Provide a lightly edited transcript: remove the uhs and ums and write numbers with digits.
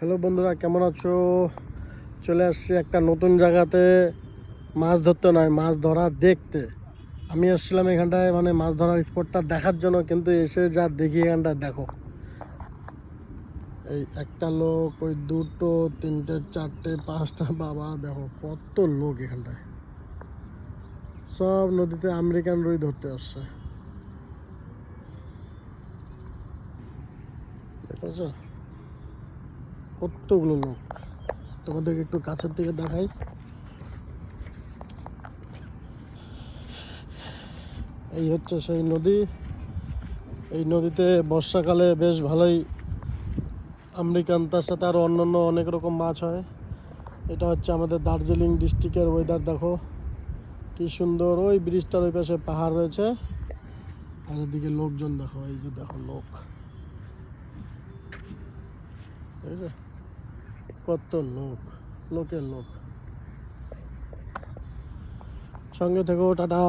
Hello বন্ধুরা, কেমন আছো? চলে আসছি একটা নতুন জায়গাতে। মাছ ধরতে নয়, মাছ ধরা দেখতে। আমি আসছিলাম এখানটায় মানে মাছ ধরার স্পটটা দেখার জন্য, কিন্তু এসে যা দেখি এখানটায় দেখো, এই একটা লোক, ওই দুটো, তিনটে, চারটে, পাঁচটা, বাবা দেখো কত লোক এখানটায়। সব নদীতে আমেরিকান রুই ধরতে আসছে, দেখেছো কতগুলো লোক। তোমাদেরকে একটু কাছের থেকে দেখাই। এই হচ্ছে সেই নদী। এই নদীতে বর্ষাকালে বেশ ভালোই আমেরিকান, তার সাথে আরও অন্যান্য অনেক রকম মাছ হয়। এটা হচ্ছে আমাদের দার্জিলিং ডিস্ট্রিক্টের ওয়েদার। দেখো কি সুন্দর, ওই ব্রিজটার ওই পাশে পাহাড় রয়েছে, আর এদিকে লোকজন দেখো, এই যে দেখো লোক, ঠিক আছে, কত লোক, লোকের লোক। সঙ্গে থেকো, টাটা।